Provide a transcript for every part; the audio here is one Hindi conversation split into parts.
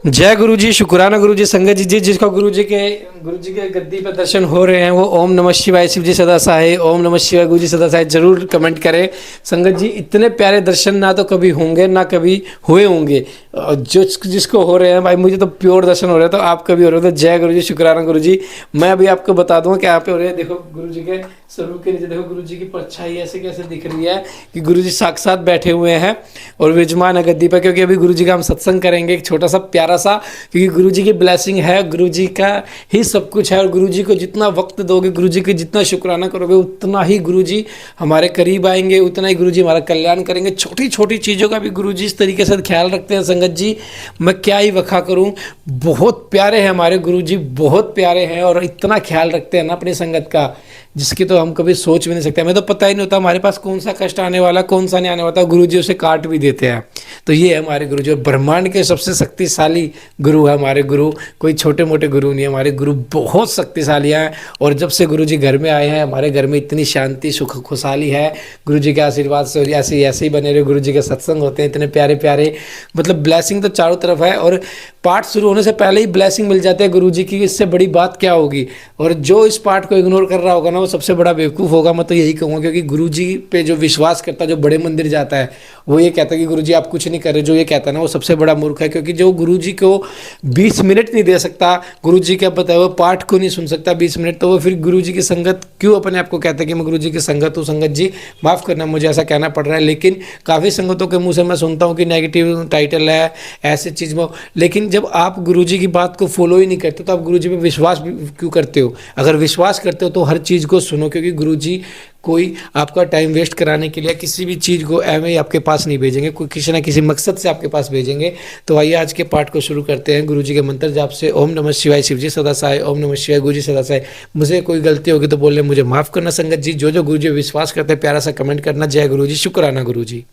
जय गुरु जी, शुक्राना गुरु जी। संगत जी जिसका गुरु जी के गद्दी पे दर्शन हो रहे हैं वो ओम नमः शिवाय शिव जी सदा सहाय, ओम नमः शिवाय गुरु जी सदा सहाय जरूर कमेंट करें। संगत जी इतने प्यारे दर्शन ना तो कभी होंगे ना कभी हुए होंगे। जो जिसको हो रहे हैं भाई, मुझे तो प्योर दर्शन हो रहे हैं, तो आप कभी हो रहे हो तो जय गुरु जी, शुक्राना गुरु जी। मैं अभी आपको बता दूं कि यहाँ पे हो रहे हैं, देखो गुरु जी के स्वरूप के नीचे देखो गुरु जी की परछाई ऐसे कैसे दिख रही है कि गुरु जी साक्षात बैठे हुए हैं और विराजमान है गद्दी पर। क्योंकि अभी गुरु जी का हम सत्संग करेंगे, एक छोटा सा प्यारा सा, क्योंकि गुरु जी की ब्लेसिंग है, गुरु जी का ही सब कुछ है। और गुरु जी को जितना वक्त दोगे, गुरु जी को जितना शुक्राना करोगे, उतना ही गुरु जी हमारे करीब आएंगे, उतना ही गुरु जी हमारा कल्याण करेंगे। छोटी छोटी चीज़ों का भी गुरु जी इस तरीके से ख्याल रखते हैं। संगत जी मैं क्या ही वखा करूं, बहुत प्यारे हैं हमारे गुरु जी, बहुत प्यारे हैं और इतना ख्याल रखते हैं ना अपनी संगत का, जिसकी तो हम कभी सोच भी नहीं सकते। हमें तो पता ही नहीं होता हमारे पास कौन सा कष्ट आने वाला, कौन सा नहीं आने वाला, गुरु जी उसे काट भी देते हैं। तो ये है हमारे गुरु जी, और ब्रह्मांड के सबसे शक्तिशाली गुरु है हमारे गुरु। कोई छोटे मोटे गुरु नहीं है, हमारे गुरु बहुत शक्तिशाली हैं। और जब से गुरु जी घर में आए हैं, हमारे घर में इतनी शांति सुख खुशहाली है गुरु जी के आशीर्वाद से। और ऐसे ही बने रहे, गुरु जी के सत्संग होते हैं इतने प्यारे प्यारे, मतलब ब्लेसिंग तो चारों तरफ है। और पाठ शुरू होने से पहले ही ब्लेसिंग मिल जाती है गुरु जी की, इससे बड़ी बात क्या होगी। और जो इस पाठ को इग्नोर कर रहा होगा ना, वो सबसे बड़ा बेवकूफ़ होगा, मैं तो यही कहूँगा। क्योंकि गुरु जी पे जो विश्वास करता है, जो बड़े मंदिर जाता है, वो ये कहता है कि गुरु जी आप कुछ नहीं कर रहे, जो ये कहता है ना वो सबसे बड़ा मूर्ख है। क्योंकि जो गुरु जी को 20 मिनट नहीं दे सकता, गुरु जी के बताए हुए पाठ को नहीं सुन सकता 20 मिनट, तो वो फिर गुरु जी की संगत क्यों अपने आप को कहता है कि मैं गुरु जी की संगत हूँ। संगत जी माफ़ करना, मुझे ऐसा कहना पड़ रहा है, लेकिन काफ़ी संगतों के मुँह से मैं सुनता हूँ कि नेगेटिव टाइटल है ऐसे चीज़ में। लेकिन जब आप गुरु जी की बात को फॉलो ही नहीं करते तो आप गुरु जी पे विश्वास क्यों करते हो। अगर विश्वास करते हो तो हर चीज़ को सुनो, क्योंकि गुरु जी कोई आपका टाइम वेस्ट कराने के लिए किसी भी चीज़ को एवं ही आपके पास नहीं भेजेंगे, कोई किसी ना किसी मकसद से आपके पास भेजेंगे। तो आइए आज के पाठ को शुरू करते हैं गुरु जी के मंत्र जाप से। ओम नमः शिवाय शिव जी सदा सहाय, ओम नमः शिवाय गुरु जी सदा सहाय। मुझे कोई गलती होगी तो बोले मुझे माफ़ करना संगत जी। जो जो गुरु जी विश्वास करते हैं प्यारा सा कमेंट करना। जय गुरु जी, शुक्राना गुरु जी।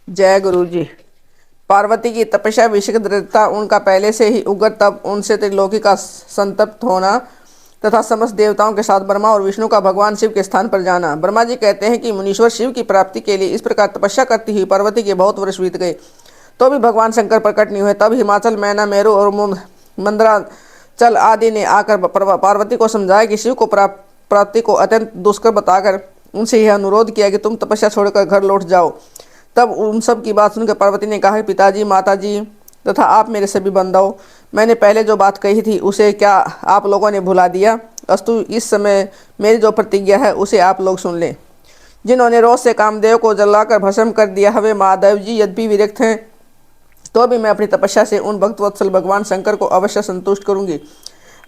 जय गुरु जी। पार्वती की तपस्या विषय दृढ़ता, उनका पहले से ही उग्र तप, उनसे त्रिलोकी का संतप्त होना तथा समस्त देवताओं के साथ ब्रह्मा और विष्णु का भगवान शिव के स्थान पर जाना। ब्रह्मा जी कहते हैं कि मुनीश्वर शिव की प्राप्ति के लिए इस प्रकार तपस्या करती हुई पार्वती के बहुत वर्ष बीत गए, तो भी भगवान शंकर प्रकट नहीं हुए। तब हिमाचल, मैना, मेरू और मंदराचल आदि ने आकर पार्वती को समझाया कि शिव को प्राप्ति को अत्यंत दुष्कर बताकर उनसे यह अनुरोध किया कि तुम तपस्या छोड़कर घर लौट जाओ। तब उन सब की बात सुनकर पार्वती ने कहा, पिताजी, माताजी तथा आप मेरे सभी बंधुओं, मैंने पहले जो बात कही थी उसे क्या आप लोगों ने भुला दिया? अस्तु इस समय मेरी जो प्रतिज्ञा है उसे आप लोग सुन लें। जिन्होंने रोज से कामदेव को जलाकर भस्म कर दिया है वे महादेव जी यद्यपि विरक्त हैं, तो भी मैं अपनी तपस्या से उन भक्तवत्सल भगवान शंकर को अवश्य संतुष्ट करूंगी।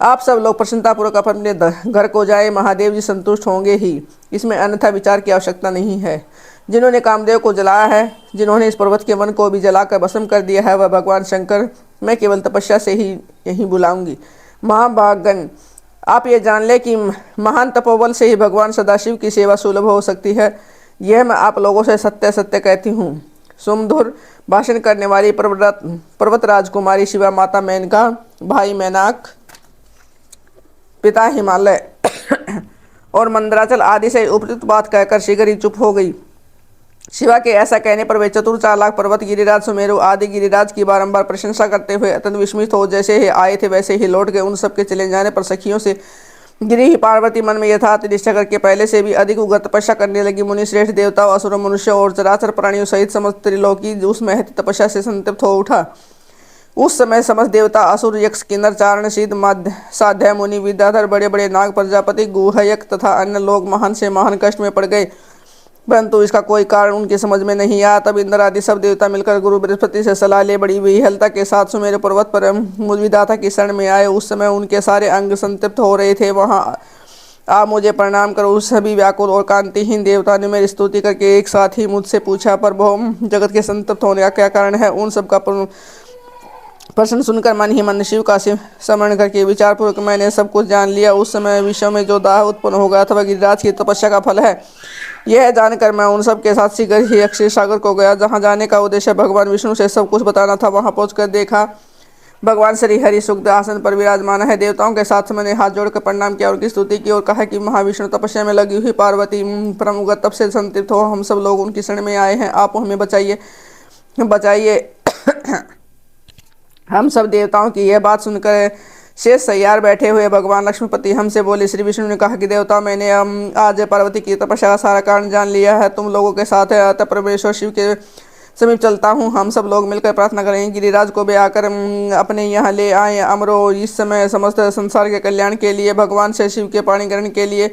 आप सब लोग प्रसन्नतापूर्वक अपने घर को जाए, महादेव जी संतुष्ट होंगे ही, इसमें अन्यथा विचार की आवश्यकता नहीं है। जिन्होंने कामदेव को जलाया है, जिन्होंने इस पर्वत के वन को भी जलाकर भस्म कर दिया है, वह भगवान शंकर मैं केवल तपस्या से ही यहीं बुलाऊंगी। महाभागन, आप ये जान ले कि महान तपोबल से ही भगवान सदाशिव की सेवा सुलभ हो सकती है। यह मैं आप लोगों से सत्य सत्य कहती हूँ। सुमधुर भाषण करने वाली पर्वत राजकुमारी शिवा, माता मेनका, भाई मैनाक, पिता हिमालय और मंदराचल आदि से उपयुक्त बात कहकर शीघ्र ही चुप हो गई। शिवा के ऐसा कहने पर वे चतुर चालाक पर्वत, गिरिराज, सुमेरु आदि गिरिराज की बारंबार प्रशंसा करते हुए अत्यंत विस्मित हो जैसे ही आए थे वैसे ही लौट गए। उन सबके चले जाने पर सखियों से गिरी ही पार्वती मन में यथार्थ निष्ठा करके पहले से भी अधिक उग्र तपस्या करने लगी। मुनि श्रेष्ठ देवताओं, असुर, मनुष्य और चराचर प्राणियों सहित समस्त त्रिलोकी उस महती तपस्या से संतप्त हो उठा। उस समय समस्त देवता, असुर, यक्ष, किन्नर, चारण, सिद्ध, साध्य, मुनि, विद्याधर, बड़े बड़े नाग, प्रजापति, गुहयक तथा अन्य लोग महान से महान कष्ट में पड़ गए, परंतु इसका कोई कारण उनकी समझ में नहीं आया। तब इंद्र आदि सब देवता मिलकर गुरु बृहस्पति से सलाह ले बड़ी विहलता के साथ सुमेरु पर्वत पर मुझविदाता की शरण में आए। उस समय उनके सारे अंग संतप्त हो रहे थे। वहां आप मुझे प्रणाम करो। उस सभी व्याकुल और कांतिहीन देवता ने मेरी स्तुति करके एक साथ ही मुझसे पूछा, पर जगत के संतप्त होने का क्या कारण है? उन सब का प्रश्न सुनकर मन ही मन शिव का स्मरण करके विचारपूर्वक मैंने सब कुछ जान लिया। उस समय विश्व में जो दाह उत्पन्न हो गया था वह गिरिराज की तपस्या का फल है। यह जानकर मैं उन सब के साथ शीघ्र ही अक्षय सागर को गया, जहाँ जाने का उद्देश्य भगवान विष्णु से सब कुछ बताना था। वहाँ पहुंचकर देखा भगवान श्री हरि सुखद आसन पर विराजमान है। देवताओं के साथ मैंने हाथ जोड़कर प्रणाम किया और उनकी स्तुति की और कहा कि महाविष्णु तपस्या में लगी हुई पार्वती परम उग्र तप से संतप्त हो, हम सब लोग उनकी शरण में आए हैं, आप हमें बचाइए बचाइए। हम सब देवताओं की यह बात सुनकर शेष सैयार बैठे हुए भगवान लक्ष्मीपति हमसे बोले। श्री विष्णु ने कहा कि देवता, मैंने आज पार्वती की तपस्या का सारा कारण जान लिया है। तुम लोगों के साथ अतः परमेश्वर शिव के समीप चलता हूँ। हम सब लोग मिलकर प्रार्थना करेंगे, गिरिराज को भी आकर अपने यहाँ ले आए। अमरो, इस समय समस्त संसार के कल्याण के लिए भगवान से शिव के पाणी ग्रहण के लिए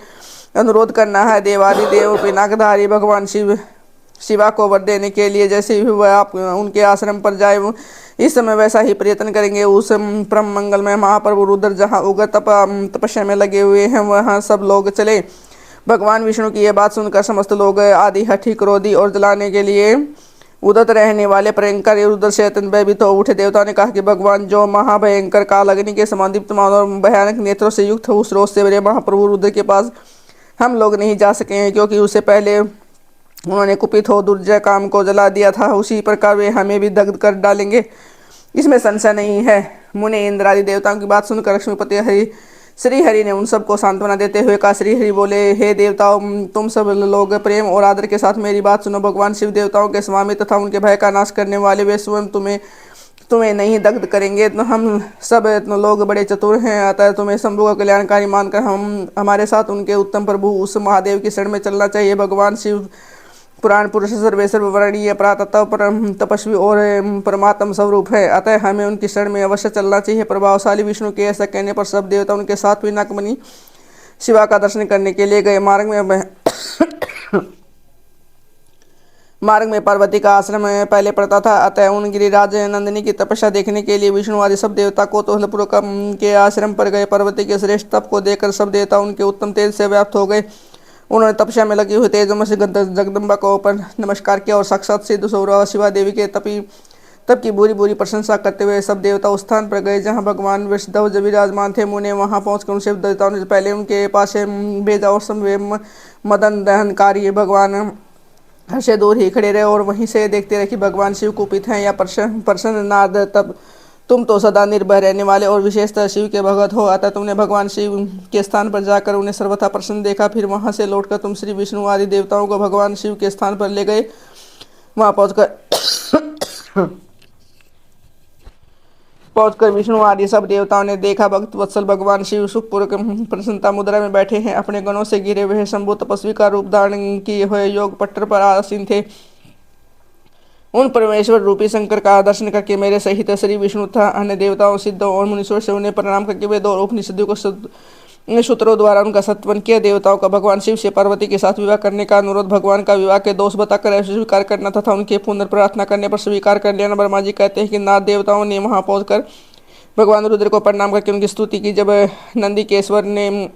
अनुरोध करना है। देवादिदेव पिनाकधारी भगवान शिवा को वर देने के लिए जैसे ही वह आप उनके आश्रम पर जाए इस समय वैसा ही प्रयत्न करेंगे। उस परम मंगलमय महाप्रभु रुद्र जहाँ उग्र तपस्या में लगे हुए हैं वहाँ सब लोग चले। भगवान विष्णु की यह बात सुनकर समस्त लोग आदि हठी, क्रोधी और जलाने के लिए उदत रहने वाले भयंकर रुद्र से अत्यंत भयभीत हो उठे। देवता ने कहा कि भगवान, जो महाभयंकर काल अग्नि के समान दीप्तमान और भयानक नेत्रों से युक्त हो, उस रोज से बड़े महाप्रभु रुद्र के पास हम लोग नहीं जा सके हैं, क्योंकि उससे पहले उन्होंने कुपित हो दुर्जय काम को जला दिया था। उसी प्रकार वे हमें भी दग्ध कर डालेंगे, इसमें संशय नहीं है। मुनि इंद्र आदि देवताओं की बात सुनकर लक्ष्मीपति श्री हरि ने उन सबको सांत्वना देते हुए कहा। श्री हरि बोले, हे देवताओं, तुम सब लोग प्रेम और आदर के साथ मेरी बात सुनो। भगवान शिव देवताओं के स्वामी तथा उनके भय का नाश करने वाले, वे स्वयं तुम्हें नहीं दग्ध करेंगे। तो हम सब लोग बड़े चतुर हैं, अतः तुम्हें शंभु का कल्याणकारी मानकर हमारे साथ उनके उत्तम प्रभु उस महादेव की शरण में चलना चाहिए। भगवान शिव पुराण पुरुष सर्वेश्वर वर्णीय परातत्व परम तपस्वी और परमात्म स्वरूप है, अतः हमें उनकी शरण में अवश्य चलना चाहिए। प्रभावशाली विष्णु के ऐसा कहने पर सब देवता उनके साथ पिनाकमणि शिवा का दर्शन करने के लिए गए। मार्ग में पार्वती का आश्रम पहले पड़ता था, अतः उन गिरिराज नंदिनी की तपस्या देखने के लिए विष्णु आदि सब देवता कौतूहलपूर्वक के आश्रम पर गए। पार्वती के श्रेष्ठ तप को देखकर सब देवता उनके उत्तम तेज से व्याप्त हो गए। उन्होंने तपस्या में लगी हुई तेजोमसी जगदम्बा को ऊपर नमस्कार किया और साक्षात सिद्ध सौरव शिवा देवी के तप की बुरी बुरी प्रशंसा करते हुए सब देवता उस स्थान पर गए जहाँ भगवान विष्णु जब विराजमान थे। मुने वहाँ पहुँचकर उनसे देवताओं ने पहले उनके पास भेजा और सब मदन दहनकारी भगवान हर्ष से दूर ही खड़े रहे और वहीं से देखते रहे कि भगवान शिव कुपित हैं या प्रसन्न नारद, तब तुम तो सदा निर्भय रहने वाले और विशेषतः शिव के भगत हो, अतः तुमने भगवान शिव के स्थान पर जाकर उन्हें सर्वथा प्रसन्न देखा। फिर वहां से लौटकर तुम श्री विष्णु आदि देवताओं को भगवान शिव के स्थान पर ले गए। वहां पहुंचकर विष्णु आदि सब देवताओं ने देखा भक्त वत्सल भगवान शिव सुखपूर्वक प्रसन्नता मुद्रा में बैठे हैं। अपने गणों से घिरे हुए शंभु तपस्वी का रूप धारण किए हुए योग पट्टर पर आसीन थे। उन परमेश्वर रूपी शंकर का दर्शन करके मेरे सहित श्री विष्णु तथा अन्य देवताओं, सिद्धों और मुनीश्वर से उन्हें प्रणाम करके वे दो उपनिषदों को सूत्रों द्वारा उनका सत्वन किया। देवताओं का भगवान शिव से पार्वती के साथ विवाह करने का अनुरोध, भगवान का विवाह के दोष बताकर ऐसे स्वीकार करना तथा उनके पुनर्प्रार्थना करने पर स्वीकार कर लेना। ब्रह्मा जी कहते हैं कि नाथ देवताओं ने वहां पहुंचकर भगवान रुद्र को प्रणाम करके उनकी स्तुति की। जब नंदिकेश्वर ने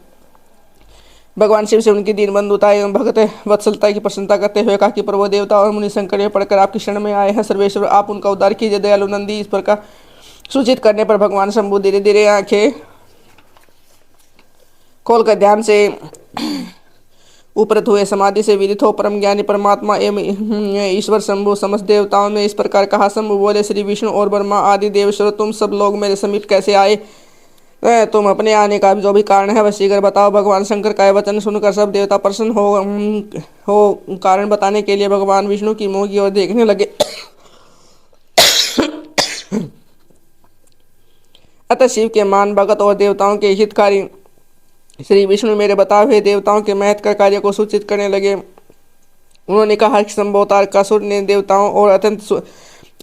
भगवान शिव से उनकी दीन बंधुता एवं भगत वत्सलता की प्रशंसा करते हुए कहा कि प्रभु देवता और मुनि शंकर ये पढ़कर आपकी शरण में आए हैं। सर्वेश्वर, आप उनका उद्धार कीजिए। दयालु नंदी इस प्रकार सूचित करने पर भगवान शंभु धीरे धीरे आंखें खोलकर ध्यान से उपरत हुए, समाधि से विदित हो परम ज्ञानी परमात्मा एवं ईश्वर शंभु समस्त देवताओं ने इस प्रकार कहा। शंभु बोले, श्री विष्णु और ब्रह्मा आदि देवेश्वर, तुम सब लोग मेरे समीप कैसे आए? तुम अपने आने का जो भी कारण है वह शीघ्र बताओ। भगवान शंकर का वचन सुनकर सब देवता प्रसन्न हो कारण बताने के लिए भगवान विष्णु की मुंह की ओर देखने लगे। अतः शिव के मान भगत और देवताओं के हितकारी श्री विष्णु मेरे बताए हुए देवताओं के महत्व का कार्य को सूचित करने लगे। उन्होंने कहा कि शंभोवतार कासुर ने देवताओं और अत्यंत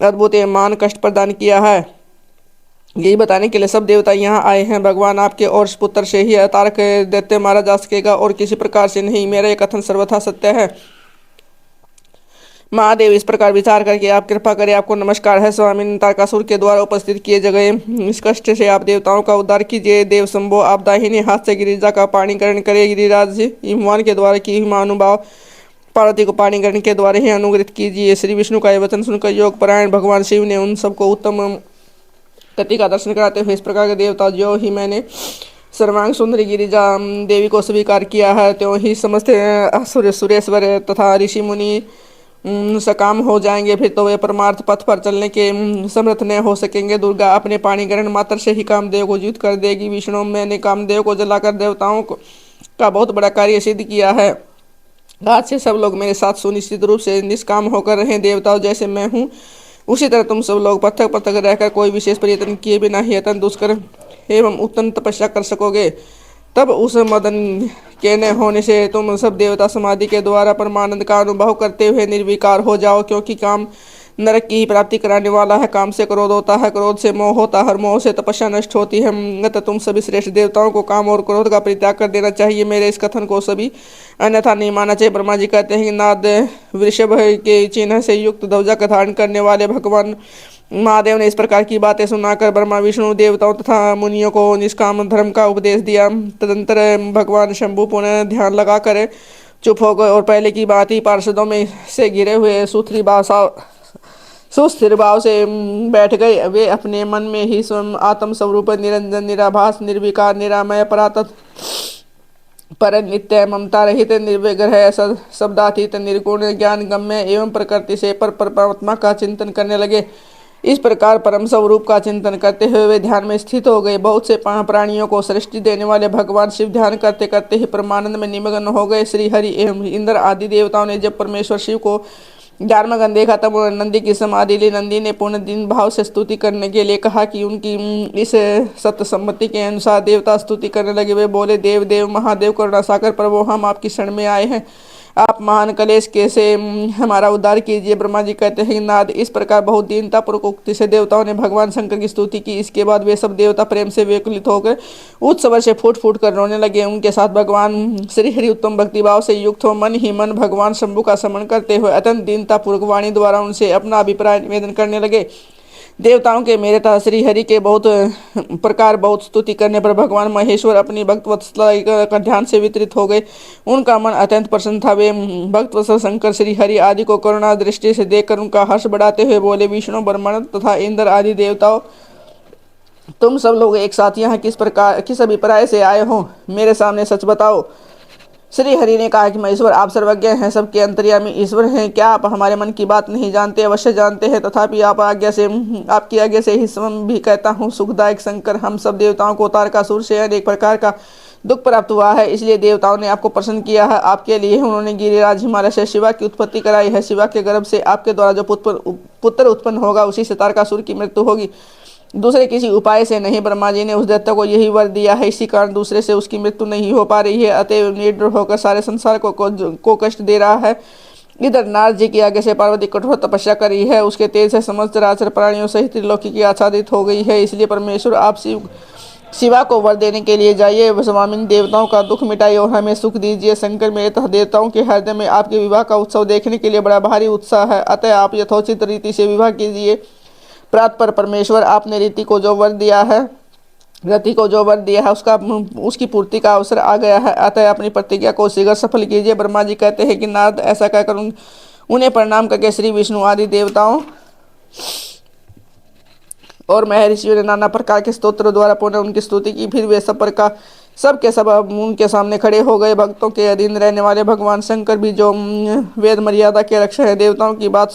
अद्भुत मान कष्ट प्रदान किया है। यही बताने के लिए सब देवता यहाँ आए हैं। भगवान आपके और पुत्र से ही अवतारक दैत्य मारा जा सकेगा और किसी प्रकार से नहीं। मेरा यह कथन सर्वथा सत्य है। महादेव, इस प्रकार विचार करके आप कृपा करें। आपको नमस्कार है। स्वामी तारकासुर के द्वारा उपस्थित किए गए इस कष्ट से आप देवताओं का उद्धार कीजिए। देव शंभो, आप दाहिने हाथ से गिरिजा का पाणी ग्रहण करें। गिरिराज हिमवान के द्वारा की महानुभाव पार्वती को पाणी ग्रहण के द्वारा ही अनुग्रहित कीजिए। श्री विष्णु का यह वचन सुनकर योग परायण भगवान शिव ने उन सबको उत्तम गति का दर्शन कराते हुए इस प्रकार के देवता, जो ही मैंने सर्वांग सुंदरी गिरिजा देवी को स्वीकार किया है, त्यों ही समस्त असुर सुरेश्वर तथा ऋषि मुनि सकाम हो जाएंगे। फिर तो वे परमार्थ पथ पर चलने के समर्थ न हो सकेंगे। दुर्गा अपने पाणी ग्रहण मात्र से ही कामदेव को जीत कर देगी। विष्णु, मैंने कामदेव को जलाकर देवताओं का बहुत बड़ा कार्य सिद्ध किया है। आज से सब लोग मेरे साथ सुनिश्चित रूप से निष्काम होकर रहें। देवताओं, जैसे मैं हूँ उसी तरह तुम सब लोग पृथक पृथक रहकर कोई विशेष प्रयत्न किए बिना ही अत्यंत दुष्कर एवं उत्तम तपस्या कर सकोगे। तब उस मदन के न होने से तुम सब देवता समाधि के द्वारा परमानंद का अनुभव करते हुए निर्विकार हो जाओ, क्योंकि काम नरक की ही प्राप्ति कराने वाला है। काम से क्रोध होता है, क्रोध से मोह होता है, मोह से तपस्या नष्ट होती है। अतः तुम सभी श्रेष्ठ देवताओं को काम और क्रोध का परित्याग कर देना चाहिए। मेरे इस कथन को सभी अन्यथा नहीं माना चाहिए। ब्रह्मा जी कहते हैं कि नाद वृषभ के चिन्ह से युक्त ध्वजा का धारण करने वाले भगवान महादेव ने इस प्रकार की बातें सुनाकर ब्रह्मा विष्णु देवताओं तथा मुनियों को निष्काम धर्म का उपदेश दिया। तदंतर भगवान शंभु पुनः ध्यान लगाकर चुप हो गए और पहले की बात ही पार्षदों में से घिरे हुए सुस्थिर भाव से बैठ गए। वे अपने मन में ही स्वयं आत्म स्वरूप निरंजन निराभास निर्विकार निरामय परातत पर नित्य ममता रहित निर्विग्रह शब्दातीत निर्गुण ज्ञान गम्य एवं प्रकृति से पर परमात्मा का चिंतन करने लगे। इस प्रकार परम स्वरूप का चिंतन करते हुए वे ध्यान में स्थित हो गए। बहुत से प्राणियों को सृष्टि देने वाले भगवान शिव ध्यान करते करते ही परमानंद में निमग्न हो गए। श्री हरि एवं इंद्र आदि देवताओं ने जब परमेश्वर शिव को ध्यानमग्न देखा तब उन्होंने नंदी की समाधि ली। नंदी ने पूर्ण दिन भाव से स्तुति करने के लिए कहा कि उनकी इस सत्यसम्मति के अनुसार देवता स्तुति करने लगे। वे बोले, देव देव महादेव करुणा सागर प्रभु, हम आपकी शरण में आए हैं, आप महान कलेश के से हमारा उद्धार कीजिए। ब्रह्मा जी कहते हैं, नाद इस प्रकार बहुत दीनतापूर्वक उक्ति से देवताओं ने भगवान शंकर की स्तुति की। इसके बाद वे सब देवता प्रेम से विकलित होकर उच्च स्वर से फूट फूट कर रोने लगे। उनके साथ भगवान श्री हरि उत्तम भक्तिभाव से युक्त हो मन ही मन भगवान शंभु का स्मरण करते हुए अत्यंत दीनतापूर्वक वाणी द्वारा उनसे अपना अभिप्राय निवेदन करने लगे। देवताओं के मेरे तथा श्री हरि के बहुत स्तुति करने पर भगवान महेश्वर अपनी भक्तवत्सला का ध्यान से वितरित हो गए। उनका मन अत्यंत प्रसन्न था। वे भक्तवत्सल शंकर श्री हरि आदि को करुणा दृष्टि से देखकर उनका हर्ष बढ़ाते हुए बोले, विष्णु ब्रह्मांड तथा इंद्र आदि देवताओं, तुम सब लोग एक साथ यहाँ किस अभिप्राय से आए हो, मेरे सामने सच बताओ। श्री हरि ने कहा कि महेश्वर, आप सर्वज्ञ हैं, सबके अंतर्यामी ईश्वर हैं। क्या आप हमारे मन की बात नहीं जानते? अवश्य जानते हैं, तथापि आपकी आज्ञा से ही स्वयं भी कहता हूँ। सुखदायक शंकर, हम सब देवताओं को तारकासुर से अनेक प्रकार का दुख प्राप्त हुआ है, इसलिए देवताओं ने आपको प्रसन्न किया है। आपके लिए उन्होंने गिरिराज हिमालय से शिवा की उत्पत्ति कराई है। शिवा के गर्भ से आपके द्वारा जो पुत्र उत्पन्न होगा उसी से तारकासुर की मृत्यु होगी, दूसरे किसी उपाय से नहीं। ब्रह्मा जी ने उस दैत्य को यही वर दिया है, इसी कारण दूसरे से उसकी मृत्यु नहीं हो पा रही है। अतएव निडर होकर सारे संसार को कष्ट दे रहा है। इधर नारद जी की आगे से पार्वती कठोर तपस्या करी है, उसके तेज से समस्त चराचर प्राणियों सहित त्रिलोकी की आच्छादित हो गई है। इसलिए परमेश्वर आप शिवा को वर देने के लिए जाइए, स्वामिन देवताओं का दुख मिटाइए और हमें सुख दीजिए। शंकर, मेरे तथा देवताओं के हृदय में आपके विवाह का उत्सव देखने के लिए बड़ा भारी उत्साह है, अतः आप यथोचित रीति से विवाह कीजिए। प्रात पर परमेश्वर, आपने रति को जो वर दिया है उसकी पूर्ति का अवसर आ गया है, अतः अपनी प्रतिज्ञा को शीघ्र सफल कीजिए। ब्रह्मा जी कहते हैं कि नारद, ऐसा कहकर उन्हें प्रणाम करके श्री विष्णु आदि देवताओं और महर्षियों ने नाना प्रकार के स्तोत्र द्वारा पुनः उनकी स्तुति की। फिर वे सब के सब उनके सामने खड़े हो गए। भक्तों के अधीन रहने वाले भगवान शंकर भी, जो वेद मर्यादा के रक्षक है, देवताओं की बात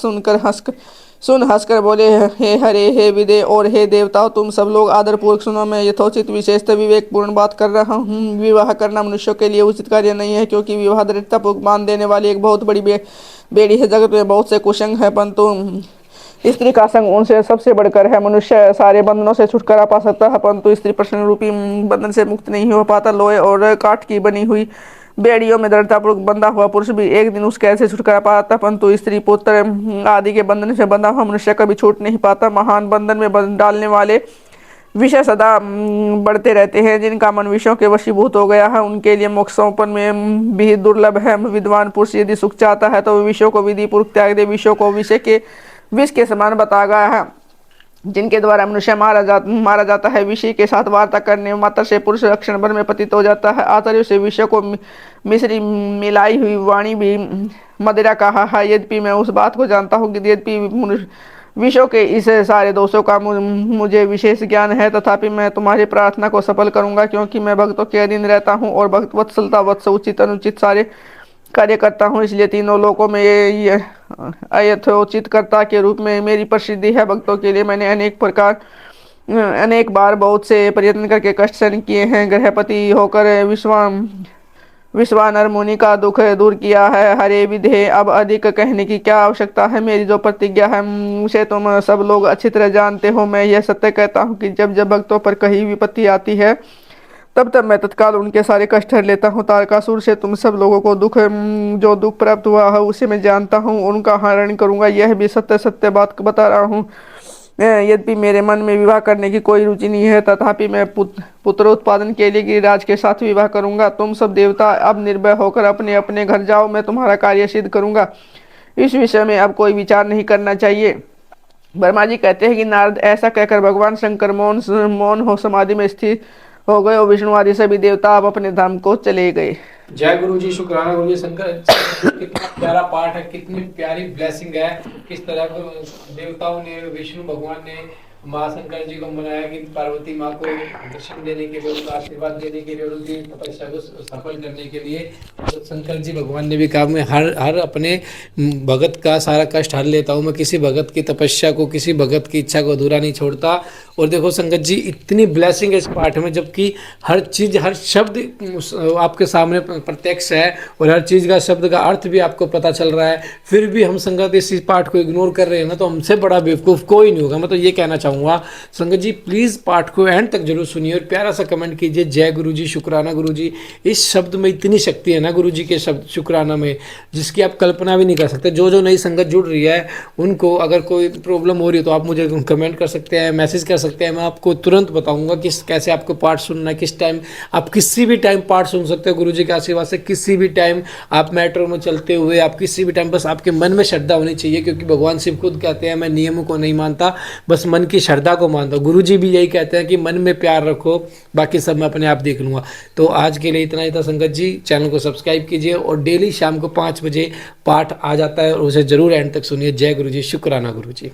हंसकर बोले, हे हरे, हे विदे और हे देवताओं, तुम सब लोग आदरपूर्वक सुनो। मैं यथोचित विशेषतः विवेकपूर्ण बात कर रहा हूँ। विवाह करना मनुष्यों के लिए उचित कार्य नहीं है, क्योंकि विवाह दृढ़तापूर्वक बांध देने वाली एक बहुत बड़ी बेड़ी है। जगत में बहुत से कुसंग है, परंतु स्त्री का संग उनसे सबसे बढ़कर है। मनुष्य सारे बंधनों से छुटकारा पा सकता है, परंतु स्त्री प्रश्न रूपी बंधन से मुक्त नहीं हो पाता। लोहे और काठ की बनी हुई बेड़ियों में दृढ़तापूर्वक बंधा हुआ पुरुष भी एक दिन उस कैद से छुटकारा पाता, परंतु स्त्री पुत्र आदि के बंधन से बंधा हुआ मनुष्य कभी छूट नहीं पाता। महान बंधन में डालने वाले विषय सदा बढ़ते रहते हैं। जिनका मन विषयों के वशीभूत हो गया है, उनके लिए मोक्षोपन में भी दुर्लभ है। विद्वान पुरुष यदि सुख चाहता है तो विषयों को विधि पूर्वक त्याग दे। विषयों को विष के समान बता गया है, जिनके द्वारा मनुष्य मारा जाता है। विषय के साथ वार्ता करने मात्र से पुरुष क्षण भर में पतित हो जाता है। आचार्यों से विषय को मिश्री मिलाई हुई वाणी भी मदिरा कहा है। यद्यपि मैं उस बात को जानता हूँ कि यद्यपि विषयों के इस सारे दोषों का मुझे विशेष ज्ञान है, तथापि मैं तुम्हारी प्रार्थना को सफल करूंगा, क्योंकि मैं भक्तों के अधीन रहता हूँ और भक्त वत्सलता वत्स उचित अनुचित सारे कार्य करता हूँ। इसलिए तीनों लोकों में ये अयथोचित कर्ता के रूप में मेरी प्रसिद्धि है। भक्तों के लिए मैंने अनेक बार बहुत से प्रयत्न करके कष्ट सहन किए हैं। गृहपति होकर विश्वानर मुनि का दुख दूर किया है। हरे विधे, अब अधिक कहने की क्या आवश्यकता है। मेरी जो प्रतिज्ञा है उसे तुम सब लोग अच्छी तरह जानते हो। मैं यह सत्य कहता हूँ कि जब जब भक्तों पर कहीं विपत्ति आती है तब तब मैं तत्काल उनके सारे कष्ट हर लेता हूँ। तारकासुर से तुम सब लोगों को जो दुख प्राप्त हुआ है उसे मैं जानता हूँ, उनका हरण करूंगा। यह भी सत्य सत्य बात बता रहा हूँ। यद्यपि मेरे मन में विवाह करने की कोई रुचि नहीं है, तथापि मैं पुत्र उत्पादन के लिए गिरिराज के साथ विवाह करूंगा। तुम सब देवता अब निर्भय होकर अपने अपने घर जाओ, मैं तुम्हारा कार्य सिद्ध करूंगा। इस विषय में अब कोई विचार नहीं करना चाहिए। वर्मा जी कहते हैं कि नारद ऐसा कहकर भगवान शंकर मौन हो समाधि में स्थिर हो गए और विष्णु आदि सभी देवता अब अपने धाम को चले गए। जय गुरु जी, शुक्राना गुरु जी। शंकर कितना प्यारा पाठ है, कितनी प्यारी ब्लेसिंग है। किस तरह देवताओं ने, विष्णु भगवान ने माँ शंकर जी को मनाया कि पार्वती माँ को दर्शन देने के लिए, उनका आशीर्वाद देने के लिए, उनकी तपस्या को सफल करने के लिए। तो शंकर जी भगवान ने भी कहा मैं हर अपने भगत का सारा कष्ट हर लेता हूँ, मैं किसी भगत की तपस्या को, किसी भगत की इच्छा को अधूरा नहीं छोड़ता। और देखो संगत जी, इतनी ब्लेसिंग है इस पाठ में, जबकि हर चीज़, हर शब्द आपके सामने प्रत्यक्ष है और हर चीज़ का शब्द का अर्थ भी आपको पता चल रहा है, फिर भी हम संगत इस पाठ को इग्नोर कर रहे हैं ना, तो हमसे बड़ा बेवकूफ़ कोई नहीं होगा। मैं तो ये कहना चाहूँगा संगत जी, प्लीज़ पाठ को एंड तक जरूर सुनिए और प्यारा सा कमेंट कीजिए जय गुरु जी, शुक्राना गुरु जी। इस शब्द में इतनी शक्ति है ना गुरु जी के शब्द शुक्राना में, जिसकी आप कल्पना भी नहीं कर सकते। जो नई संगत जुड़ रही है उनको अगर कोई प्रॉब्लम हो रही है तो आप मुझे कमेंट कर सकते हैं, मैसेज कर सकते हैं, मैं आपको तुरंत बताऊंगा कि कैसे आपको पाठ सुनना है, किस टाइम। आप किसी भी टाइम पाठ सुन सकते हो गुरु जी के आशीर्वाद से, किसी भी टाइम आप मेट्रो में चलते हुए, आप किसी भी टाइम, बस आपके मन में श्रद्धा होनी चाहिए, क्योंकि भगवान शिव खुद कहते हैं मैं नियमों को नहीं मानता, बस मन की श्रद्धा को मानता हूँ। गुरु जी भी यही कहते हैं कि मन में प्यार रखो, बाकी सब मैं अपने आप देख लूँगा। तो आज के लिए इतना ही था संगत जी। चैनल को सब्सक्राइब कीजिए और डेली शाम को 5 बजे पाठ आ जाता है और उसे जरूर एंड तक सुनिए। जय गुरु जी, शुक्राना गुरु जी।